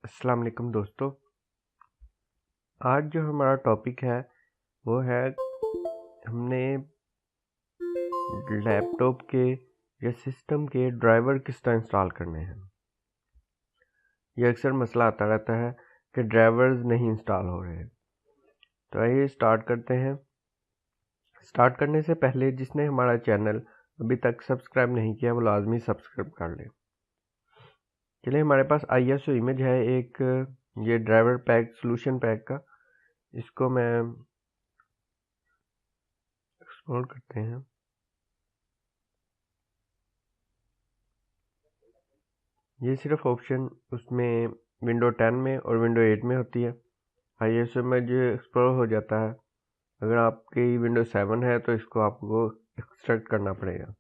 السلام علیکم دوستو، آج جو ہمارا ٹاپک ہے وہ ہے ہم نے لیپ ٹاپ کے یا سسٹم کے ڈرائیور کس طرح انسٹال کرنے ہیں۔ یہ اکثر مسئلہ آتا رہتا ہے کہ ڈرائیورز نہیں انسٹال ہو رہے، تو آئیے سٹارٹ کرتے ہیں۔ سٹارٹ کرنے سے پہلے جس نے ہمارا چینل ابھی تک سبسکرائب نہیں کیا وہ لازمی سبسکرائب کر لیں۔ چلیے، ہمارے پاس ISO امیج ہے ایک یہ ڈرائیور پیک سولوشن پیک کا، اس کو میں ایکسپلور کرتے ہیں۔ یہ صرف آپشن اس میں ونڈو 10 میں اور ونڈو 8 میں ہوتی ہے۔ ISO میں جو ایکسپلور ہو جاتا ہے، اگر آپ کی ونڈو 7 ہے تو اس کو آپ کو ایکسٹریکٹ کرنا پڑے گا۔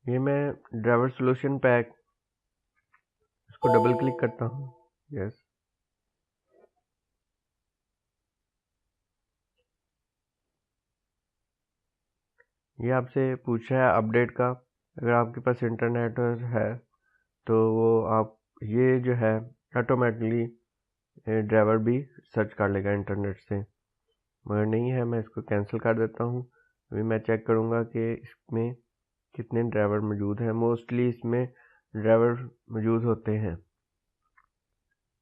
یہ میں ڈرائیور سولوشن پیک اس کو ڈبل کلک کرتا ہوں۔ یس، یہ آپ سے پوچھ رہا ہے اپڈیٹ کا۔ اگر آپ کے پاس انٹرنیٹ ہے تو وہ آپ یہ جو ہے آٹومیٹکلی ڈرائیور بھی سرچ کر لے گا انٹرنیٹ سے، مگر نہیں ہے میں اس کو کینسل کر دیتا ہوں۔ ابھی میں چیک کروں گا کہ اس میں کتنے ڈرائیور موجود ہیں۔ موسٹلی اس میں ڈرائیور موجود ہوتے ہیں،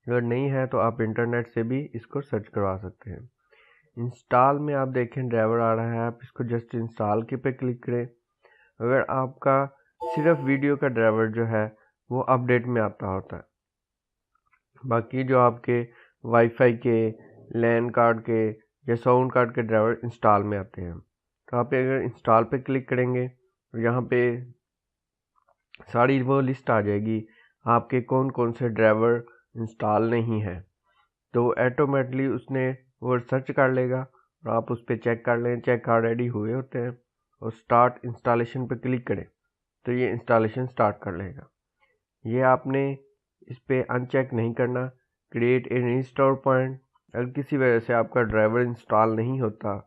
اگر نہیں ہے تو آپ انٹرنیٹ سے بھی اس کو سرچ کروا سکتے ہیں۔ انسٹال میں آپ دیکھیں ڈرائیور آ رہا ہے، آپ اس کو جسٹ انسٹال کے پہ کلک کریں۔ اگر آپ کا صرف ویڈیو کا ڈرائیور جو ہے وہ اپڈیٹ میں آتا ہوتا ہے، باقی جو آپ کے وائی فائی کے، لین کارڈ کے یا ساؤنڈ کارڈ کے ڈرائیور انسٹال میں آتے ہیں، تو آپ اگر انسٹال پہ کلک کریں گے یہاں پہ ساری وہ لسٹ آ جائے گی آپ کے کون کون سے ڈرائیور انسٹال نہیں ہے، تو ایٹومیٹلی اس نے وہ سرچ کر لے گا اور آپ اس پہ چیک کر لیں، چیک آلریڈی ہوئے ہوتے ہیں، اور سٹارٹ انسٹالیشن پہ کلک کریں تو یہ انسٹالیشن سٹارٹ کر لے گا۔ یہ آپ نے اس پہ ان چیک نہیں کرنا، کریٹ اے ریسٹور پوائنٹ۔ اگر کسی وجہ سے آپ کا ڈرائیور انسٹال نہیں ہوتا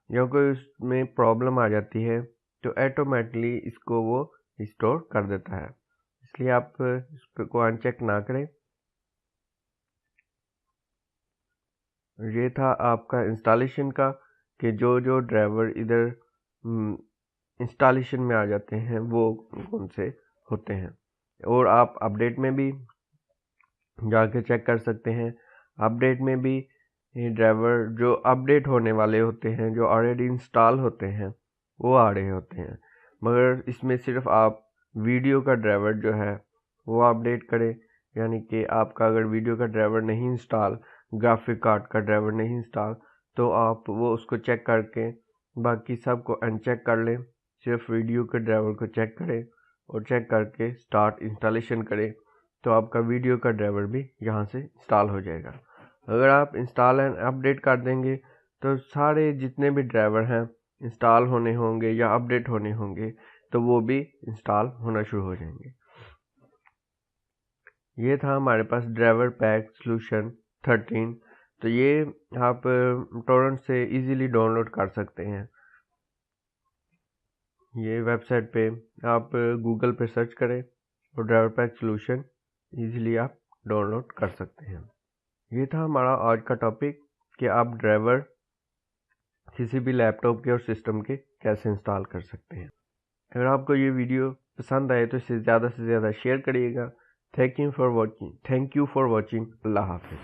یا کوئی اس میں پرابلم آ جاتی ہے تو ایٹومیٹلی اس کو وہ ریسٹور کر دیتا ہے، اس لیے آپ اس پہ کو ان چیک نہ کریں۔ یہ تھا آپ کا انسٹالیشن کا کہ جو ڈرائیور ادھر انسٹالیشن میں آ جاتے ہیں وہ کون سے ہوتے ہیں، اور آپ اپڈیٹ میں بھی جا کے چیک کر سکتے ہیں۔ اپڈیٹ میں بھی ڈرائیور جو اپڈیٹ ہونے والے ہوتے ہیں، جو آلریڈی انسٹال ہوتے ہیں وہ آ رہے ہوتے ہیں، مگر اس میں صرف آپ ویڈیو کا ڈرائیور جو ہے وہ اپڈیٹ کریں، یعنی کہ آپ کا اگر ویڈیو کا ڈرائیور نہیں انسٹال، گرافک کارڈ کا ڈرائیور نہیں انسٹال، تو آپ وہ اس کو چیک کر کے باقی سب کو ان چیک کر لیں، صرف ویڈیو کے ڈرائیور کو چیک کریں اور چیک کر کے سٹارٹ انسٹالیشن کریں، تو آپ کا ویڈیو کا ڈرائیور بھی یہاں سے انسٹال ہو جائے گا۔ اگر آپ انسٹال اینڈ اپڈیٹ کر دیں گے تو سارے جتنے بھی ڈرائیور ہیں انسٹال ہونے ہوں گے یا اپڈیٹ ہونے ہوں گے تو وہ بھی انسٹال ہونا شروع ہو جائیں گے۔ یہ تھا ہمارے پاس ڈرائیور پیک سولوشن 13، تو یہ آپ ٹورنٹ سے ایزیلی ڈاؤن لوڈ کر سکتے ہیں۔ یہ ویب سائٹ پہ آپ گوگل پہ سرچ کریں اور ڈرائیور پیک سولوشن ایزیلی آپ ڈاؤن لوڈ کر سکتے ہیں۔ یہ تھا ہمارا آج کا ٹاپک کہ آپ ڈرائیور کسی بھی لیپ ٹاپ کے اور سسٹم کے کیسے انسٹال کر سکتے ہیں۔ اگر آپ کو یہ ویڈیو پسند آئے تو اسے زیادہ سے زیادہ شیئر کریے گا۔ Thank you for watching. اللہ حافظ۔